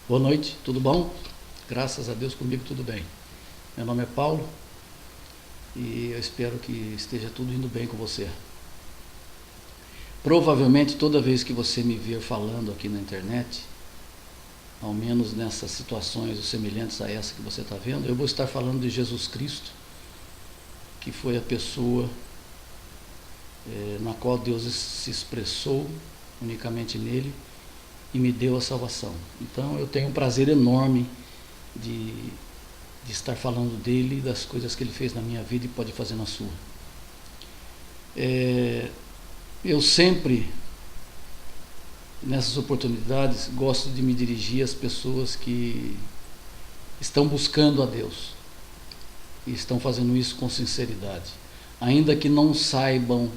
Boa noite, tudo bom? Graças a Deus comigo tudo bem. Meu nome é Paulo e eu espero que esteja tudo indo bem com você. Provavelmente toda vez que você me ver falando aqui na internet, ao menos nessas situações semelhantes a essa que você está vendo, eu vou estar falando de Jesus Cristo, que foi a pessoa na qual Deus se expressou unicamente nele e me deu a salvação. Então eu tenho um prazer enorme de estar falando dele e das coisas que ele fez na minha vida e pode fazer na sua. Eu sempre, nessas oportunidades, gosto de me dirigir às pessoas que estão buscando a Deus e estão fazendo isso com sinceridade, ainda que não saibam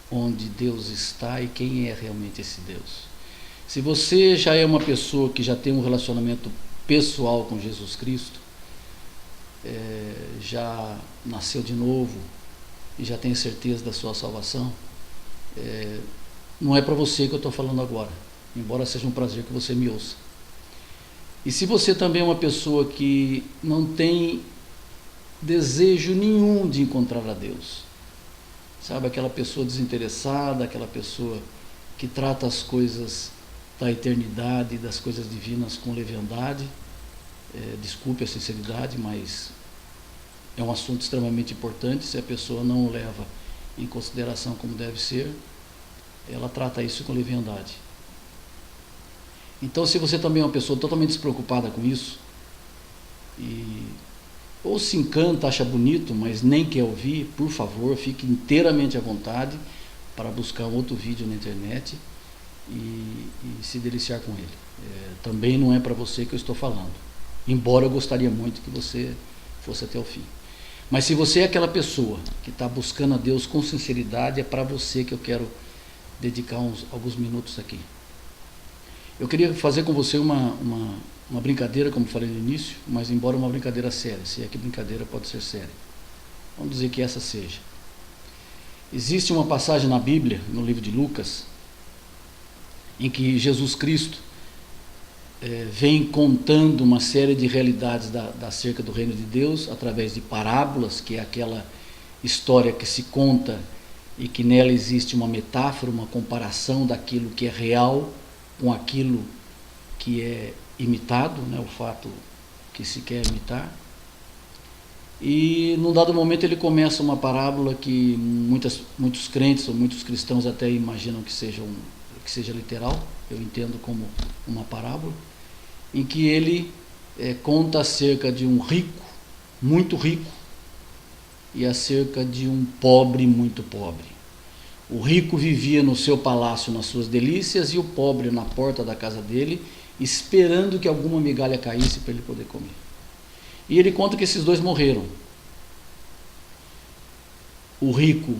onde Deus está e quem é realmente esse Deus. Se você já é uma pessoa que já tem um relacionamento pessoal com Jesus Cristo, já nasceu de novo e já tem certeza da sua salvação, não é para você que eu estou falando agora, embora seja um prazer que você me ouça. E se você também é uma pessoa que não tem desejo nenhum de encontrar a Deus, sabe, aquela pessoa desinteressada, aquela pessoa que trata as coisas da eternidade e das coisas divinas com leviandade, desculpe a sinceridade, mas é um assunto extremamente importante. Se a pessoa não o leva em consideração como deve ser, ela trata isso com leviandade. Então, se você também é uma pessoa totalmente despreocupada com isso, ou se encanta, acha bonito, mas nem quer ouvir, por favor, fique inteiramente à vontade para buscar um outro vídeo na internet e se deliciar com ele. Também não é para você que eu estou falando, embora eu gostaria muito que você fosse até o fim. Mas se você é aquela pessoa que está buscando a Deus com sinceridade, é para você que eu quero dedicar alguns minutos aqui. Eu queria fazer com você uma brincadeira, como falei no início, mas embora uma brincadeira séria, se é que brincadeira pode ser séria. Vamos dizer que essa seja. Existe uma passagem na Bíblia, no livro de Lucas, em que Jesus Cristo vem contando uma série de realidades acerca do reino de Deus, através de parábolas, que é aquela história que se conta e que nela existe uma metáfora, uma comparação daquilo que é real com aquilo que é imitado, né, o fato que se quer imitar. E num dado momento ele começa uma parábola que muitos crentes ou muitos cristãos até imaginam que seja literal, eu entendo como uma parábola, em que ele conta acerca de um rico, muito rico, e acerca de um pobre, muito pobre. O rico vivia no seu palácio, nas suas delícias, e o pobre na porta da casa dele, esperando que alguma migalha caísse para ele poder comer. E ele conta que esses dois morreram. O rico,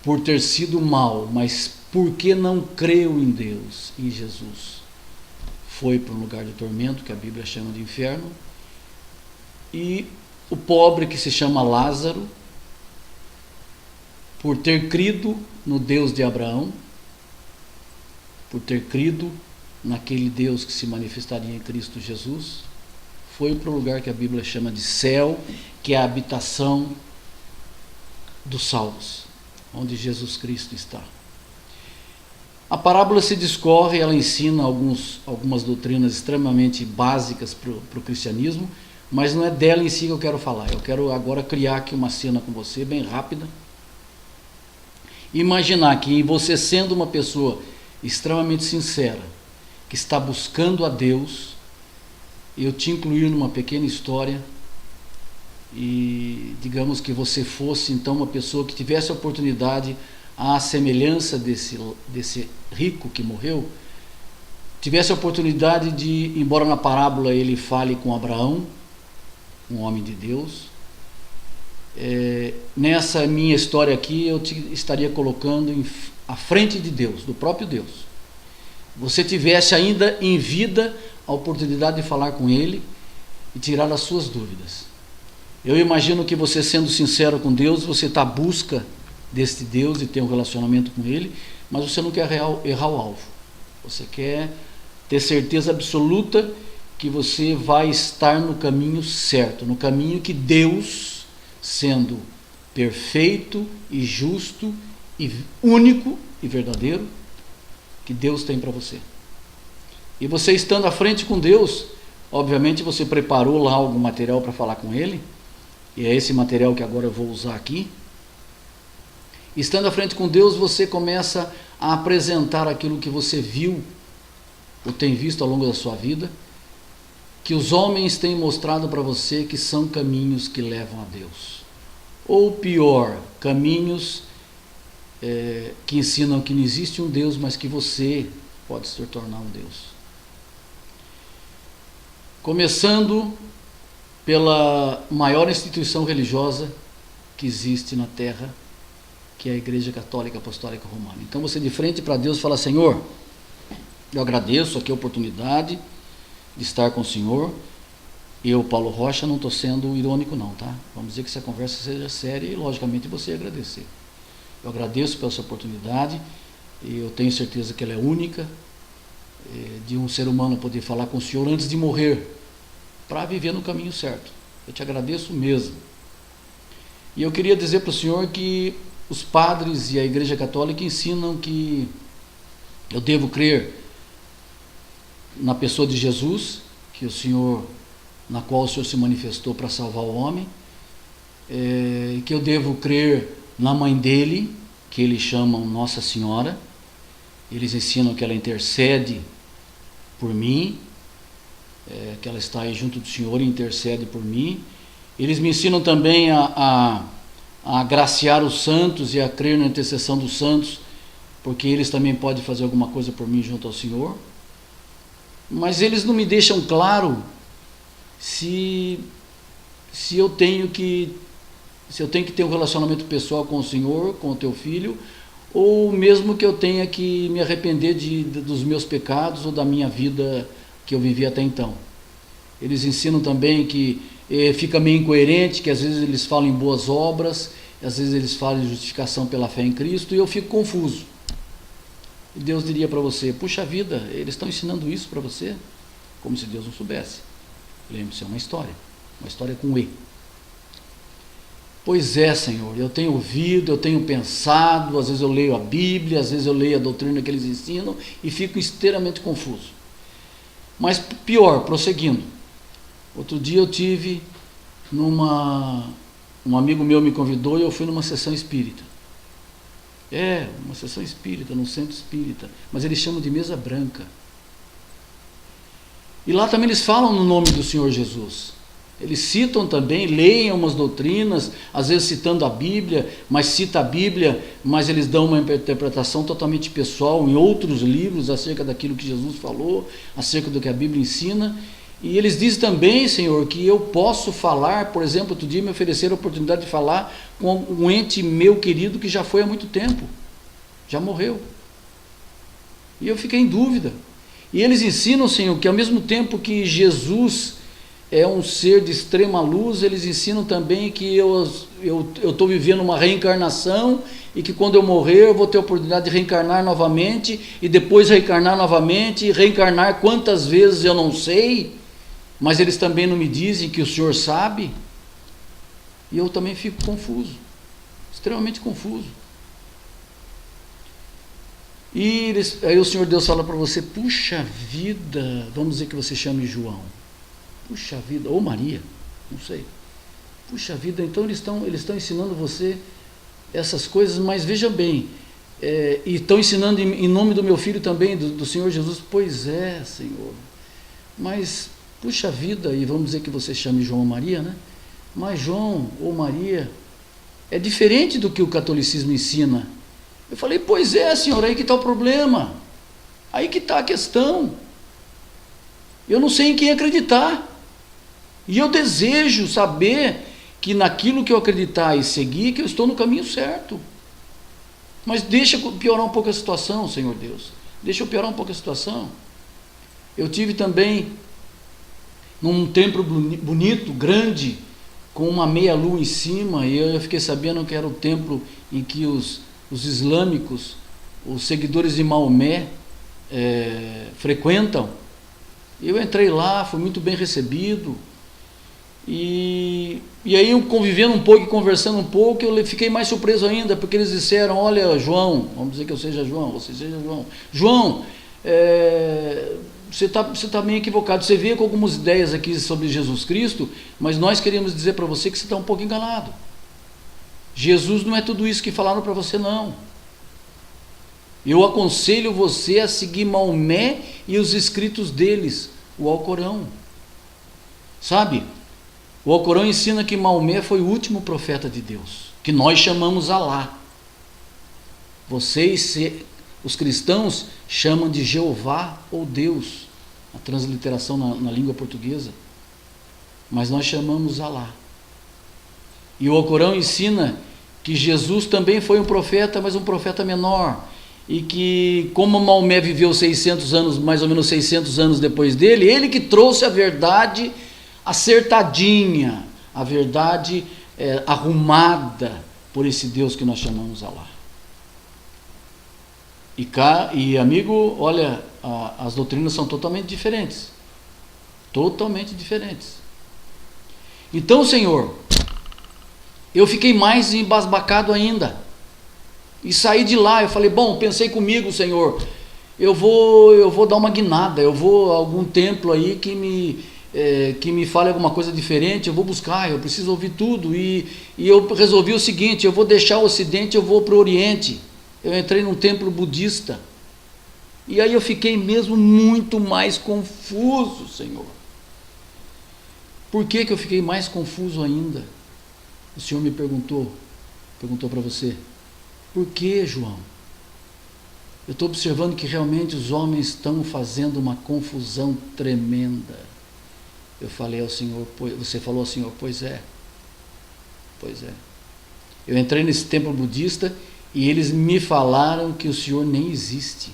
por ter sido mau, mas porque não creu em Deus, em Jesus, foi para um lugar de tormento, que a Bíblia chama de inferno. E o pobre, que se chama Lázaro, por ter crido no Deus de Abraão, por ter crido naquele Deus que se manifestaria em Cristo Jesus, foi para o lugar que a Bíblia chama de céu, que é a habitação dos salvos, onde Jesus Cristo está. A parábola se discorre, ela ensina algumas doutrinas extremamente básicas para o cristianismo, mas não é dela em si que eu quero falar. Eu quero agora criar aqui uma cena com você, bem rápida. Imaginar que você, sendo uma pessoa extremamente sincera, que está buscando a Deus, eu te incluir numa pequena história e digamos que você fosse então uma pessoa que tivesse a oportunidade, à semelhança desse rico que morreu, tivesse a oportunidade de, embora na parábola ele fale com Abraão, um homem de Deus, nessa minha história aqui eu te estaria colocando à frente de Deus, do próprio Deus. Você tivesse ainda em vida a oportunidade de falar com ele e tirar as suas dúvidas. Eu imagino que você, sendo sincero com Deus, você está à busca deste Deus e ter um relacionamento com ele, mas você não quer errar o alvo. Você quer ter certeza absoluta que você vai estar no caminho certo, no caminho que Deus, sendo perfeito e justo e único e verdadeiro, que Deus tem para você. E você estando à frente com Deus, obviamente você preparou lá algum material para falar com Ele, e é esse material que agora eu vou usar aqui. Estando à frente com Deus, você começa a apresentar aquilo que você viu ou tem visto ao longo da sua vida, que os homens têm mostrado para você que são caminhos que levam a Deus. Ou pior, caminhos que ensinam que não existe um Deus, mas que você pode se tornar um Deus. Começando pela maior instituição religiosa que existe na Terra, que é a Igreja Católica Apostólica Romana. Então você de frente para Deus fala: Senhor, eu agradeço aqui a oportunidade de estar com o Senhor. Eu, Paulo Rocha, não estou sendo irônico não, tá? Vamos dizer que essa conversa seja séria e logicamente você agradecer. Eu agradeço pela sua oportunidade e eu tenho certeza que ela é única, de um ser humano poder falar com o Senhor antes de morrer, para viver no caminho certo. Eu te agradeço mesmo. E eu queria dizer para o Senhor que os padres e a Igreja Católica ensinam que eu devo crer na pessoa de Jesus, que o Senhor, na qual o Senhor se manifestou para salvar o homem, que eu devo crer na mãe dele, que eles chamam Nossa Senhora. Eles ensinam que ela intercede por mim, que ela está aí junto do Senhor e intercede por mim. Eles me ensinam também a agraciar os santos e a crer na intercessão dos santos, porque eles também podem fazer alguma coisa por mim junto ao Senhor. Mas eles não me deixam claro se eu tenho que ter um relacionamento pessoal com o Senhor, com o teu filho, ou mesmo que eu tenha que me arrepender dos meus pecados ou da minha vida que eu vivi até então. Eles ensinam também que fica meio incoerente, que às vezes eles falam em boas obras, às vezes eles falam em justificação pela fé em Cristo, e eu fico confuso. E Deus diria para você: puxa vida, eles estão ensinando isso para você? Como se Deus não soubesse. Lembre-se, é uma história com E. Pois é, Senhor, eu tenho ouvido, eu tenho pensado, às vezes eu leio a Bíblia, às vezes eu leio a doutrina que eles ensinam e fico extremamente confuso. Mas pior, prosseguindo, outro dia eu tive um amigo meu me convidou e eu fui numa sessão espírita. Uma sessão espírita, num centro espírita, mas eles chamam de mesa branca. E lá também eles falam no nome do Senhor Jesus. Eles citam também, leem umas doutrinas, às vezes citando a Bíblia, mas cita a Bíblia, mas eles dão uma interpretação totalmente pessoal em outros livros acerca daquilo que Jesus falou, acerca do que a Bíblia ensina. E eles dizem também, Senhor, que eu posso falar, por exemplo, outro dia me ofereceram a oportunidade de falar com um ente meu querido que já foi há muito tempo, já morreu. E eu fiquei em dúvida. E eles ensinam, Senhor, que ao mesmo tempo que Jesus é um ser de extrema luz, eles ensinam também que eu estou vivendo uma reencarnação e que quando eu morrer eu vou ter a oportunidade de reencarnar novamente e depois reencarnar novamente e reencarnar quantas vezes eu não sei, mas eles também não me dizem que o Senhor sabe. E eu também fico confuso, extremamente confuso. E aí o Senhor Deus fala para você: puxa vida, vamos dizer que você chame João. Puxa vida, ou Maria, não sei. Puxa vida, então eles estão ensinando você essas coisas, mas veja bem, e estão ensinando em nome do meu filho também, do Senhor Jesus. Pois é, Senhor, mas puxa vida, e vamos dizer que você chame João ou Maria, né? Mas João ou Maria é diferente do que o catolicismo ensina. Eu falei: pois é, Senhor, aí que está o problema, aí que está a questão. Eu não sei em quem acreditar. E eu desejo saber que naquilo que eu acreditar e seguir, que eu estou no caminho certo. Mas deixa eu piorar um pouco a situação, Senhor Deus. Deixa eu piorar um pouco a situação. Eu tive também num templo bonito, grande, com uma meia-lua em cima, e eu fiquei sabendo que era o templo em que os islâmicos, os seguidores de Maomé, frequentam. Eu entrei lá, fui muito bem recebido, e aí eu convivendo um pouco e conversando um pouco, eu fiquei mais surpreso ainda, porque eles disseram: olha, João, vamos dizer que eu seja João, você seja João, você está meio equivocado, você veio com algumas ideias aqui sobre Jesus Cristo, mas nós queríamos dizer para você que você está um pouco enganado. Jesus não é tudo isso que falaram para você, não. Eu aconselho você a seguir Maomé e os escritos deles, o Alcorão. Sabe? O Alcorão ensina que Maomé foi o último profeta de Deus, que nós chamamos Alá. Vocês, os cristãos, chamam de Jeová ou Deus, a transliteração na língua portuguesa. Mas nós chamamos Alá. E o Alcorão ensina que Jesus também foi um profeta, mas um profeta menor. E que, como Maomé viveu 600 anos, mais ou menos 600 anos depois dele, ele que trouxe a verdade acertadinha, a verdade arrumada por esse Deus que nós chamamos Alá. E amigo, olha, as doutrinas são totalmente diferentes. Totalmente diferentes. Então, Senhor, eu fiquei mais embasbacado ainda. E saí de lá, eu falei: bom, pensei comigo, Senhor, eu vou dar uma guinada, eu vou a algum templo aí que me fale alguma coisa diferente, eu vou buscar, eu preciso ouvir tudo. E eu resolvi o seguinte: eu vou deixar o Ocidente, eu vou para o Oriente. Eu entrei num templo budista. E aí eu fiquei mesmo muito mais confuso, Senhor. Por que eu fiquei mais confuso ainda? O Senhor me perguntou para você: por que, João? Eu estou observando que realmente os homens estão fazendo uma confusão tremenda. Eu falei ao Senhor, você falou ao Senhor: pois é. Eu entrei nesse templo budista e eles me falaram que o Senhor nem existe.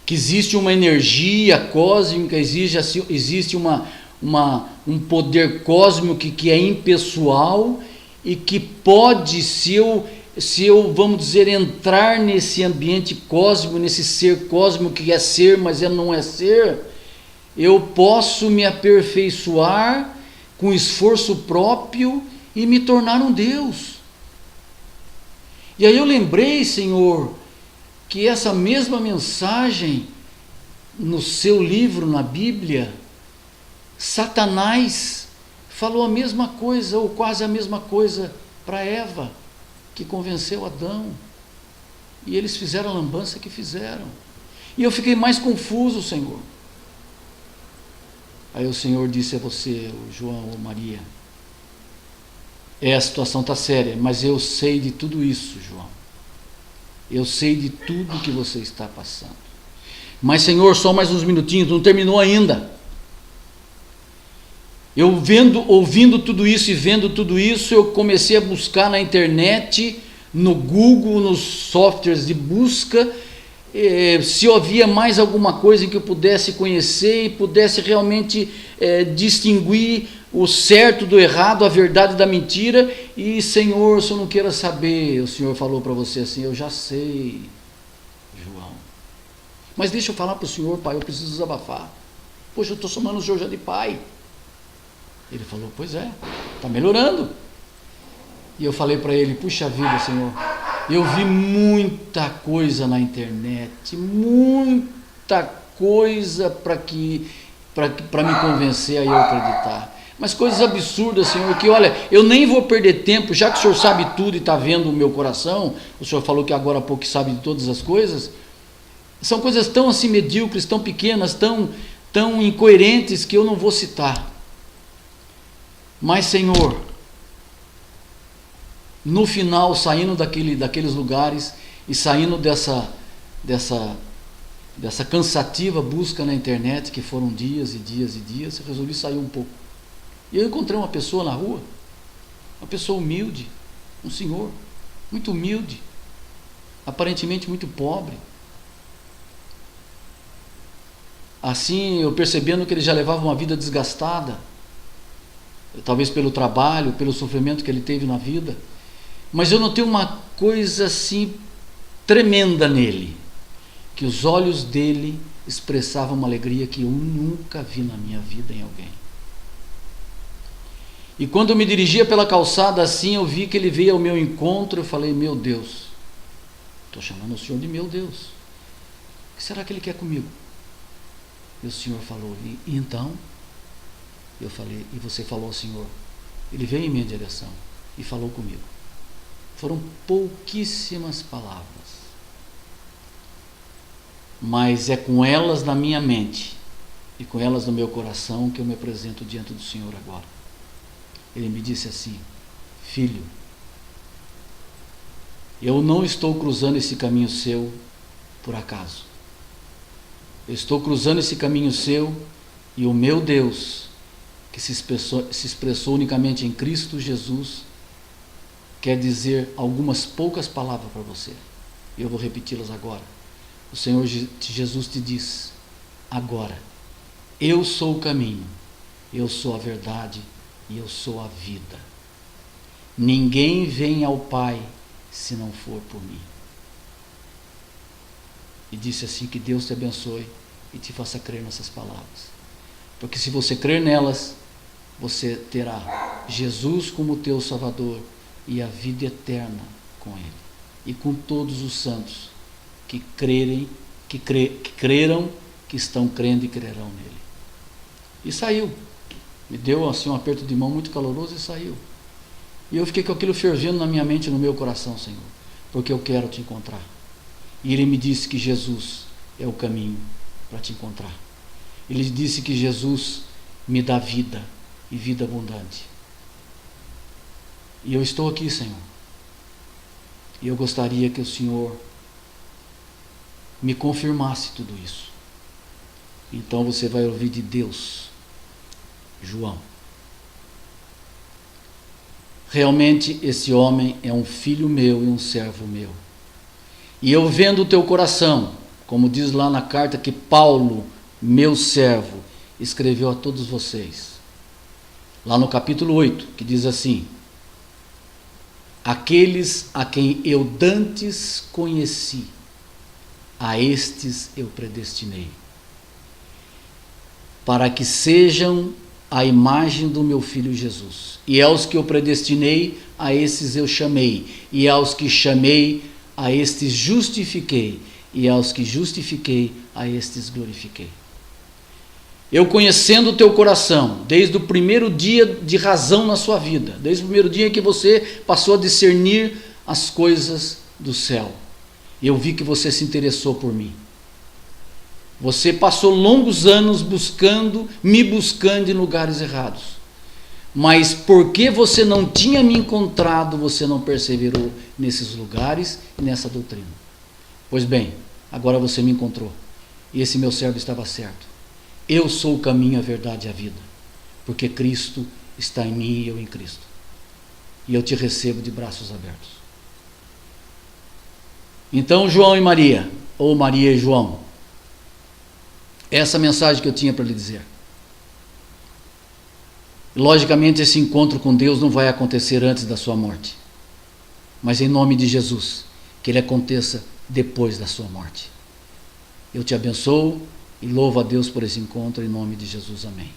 Que existe uma energia cósmica, existe um poder cósmico que é impessoal, e que pode, se eu, vamos dizer, entrar nesse ambiente cósmico, nesse ser cósmico que é ser, mas não é ser, eu posso me aperfeiçoar com esforço próprio e me tornar um Deus. E aí eu lembrei, Senhor, que essa mesma mensagem no seu livro, na Bíblia, Satanás falou a mesma coisa, ou quase a mesma coisa, para Eva, que convenceu Adão. E eles fizeram a lambança que fizeram. E eu fiquei mais confuso, Senhor. Aí o Senhor disse a você, o João ou Maria: a situação está séria, mas eu sei de tudo isso, João. Eu sei de tudo que você está passando. Mas, Senhor, só mais uns minutinhos, não terminou ainda. Eu ouvindo tudo isso e vendo tudo isso, eu comecei a buscar na internet, no Google, nos softwares de busca, se havia mais alguma coisa que eu pudesse conhecer e pudesse realmente distinguir o certo do errado, a verdade da mentira. E, Senhor, se eu não queira saber, o Senhor falou para você assim: eu já sei, João. Mas deixa eu falar para o Senhor, pai, eu preciso desabafar. Poxa, eu estou chamando o Senhor já de pai. Ele falou: pois é, está melhorando. E eu falei para ele: puxa vida, Senhor, eu vi muita coisa na internet, muita coisa para me convencer a eu acreditar. Mas coisas absurdas, Senhor, que olha, eu nem vou perder tempo, já que o Senhor sabe tudo e está vendo o meu coração. O Senhor falou que agora há pouco sabe de todas as coisas. São coisas tão assim medíocres, tão pequenas, tão incoerentes, que eu não vou citar. Mas, Senhor, no final, saindo daqueles lugares e saindo dessa cansativa busca na internet, que foram dias e dias e dias, eu resolvi sair um pouco. E eu encontrei uma pessoa na rua, uma pessoa humilde, um senhor muito humilde, aparentemente muito pobre. Assim, eu percebendo que ele já levava uma vida desgastada, talvez pelo trabalho, pelo sofrimento que ele teve na vida, mas eu notei uma coisa assim tremenda nele. que os olhos dele expressavam uma alegria que eu nunca vi na minha vida em alguém. E quando eu me dirigia pela calçada assim, eu vi que ele veio ao meu encontro. Eu falei: meu Deus, estou chamando o Senhor de meu Deus, o que será que ele quer comigo? E o Senhor falou: e então? Eu falei: e você falou ao Senhor? Ele veio em minha direção e falou comigo. Foram pouquíssimas palavras, mas é com elas na minha mente e com elas no meu coração que eu me apresento diante do Senhor agora. Ele me disse assim: filho, eu não estou cruzando esse caminho seu por acaso. Eu estou cruzando esse caminho seu e o meu Deus, que se expressou unicamente em Cristo Jesus, quer dizer algumas poucas palavras para você. Eu vou repeti-las agora. O Senhor Jesus te diz agora: eu sou o caminho, eu sou a verdade e eu sou a vida. Ninguém vem ao Pai se não for por mim. E disse assim: que Deus te abençoe e te faça crer nessas palavras, porque se você crer nelas, você terá Jesus como teu Salvador e a vida eterna com Ele e com todos os santos que creram, que estão crendo e crerão nele. E saiu, me deu assim um aperto de mão muito caloroso e saiu. E eu fiquei com aquilo fervendo na minha mente e no meu coração: Senhor, porque eu quero te encontrar. E ele me disse que Jesus é o caminho para te encontrar. Ele disse que Jesus me dá vida e vida abundante. E eu estou aqui, Senhor. E eu gostaria que o Senhor me confirmasse tudo isso. Então você vai ouvir de Deus: João, realmente esse homem é um filho meu e um servo meu. E eu vendo o teu coração, como diz lá na carta que Paulo, meu servo, escreveu a todos vocês, lá no capítulo 8, que diz assim: aqueles a quem eu dantes conheci, a estes eu predestinei, para que sejam a imagem do meu Filho Jesus. E aos que eu predestinei, a esses eu chamei. E aos que chamei, a estes justifiquei. E aos que justifiquei, a estes glorifiquei. Eu conhecendo o teu coração, desde o primeiro dia de razão na sua vida, desde o primeiro dia em que você passou a discernir as coisas do céu, eu vi que você se interessou por mim. Você passou longos anos me buscando em lugares errados. Mas porque você não tinha me encontrado, você não perseverou nesses lugares e nessa doutrina. Pois bem, agora você me encontrou. E esse meu servo estava certo. Eu sou o caminho, a verdade e a vida. Porque Cristo está em mim e eu em Cristo. E eu te recebo de braços abertos. Então, João e Maria, ou Maria e João, essa mensagem que eu tinha para lhe dizer. Logicamente, esse encontro com Deus não vai acontecer antes da sua morte. Mas em nome de Jesus, que ele aconteça depois da sua morte. Eu te abençoo e louvo a Deus por esse encontro, em nome de Jesus. Amém.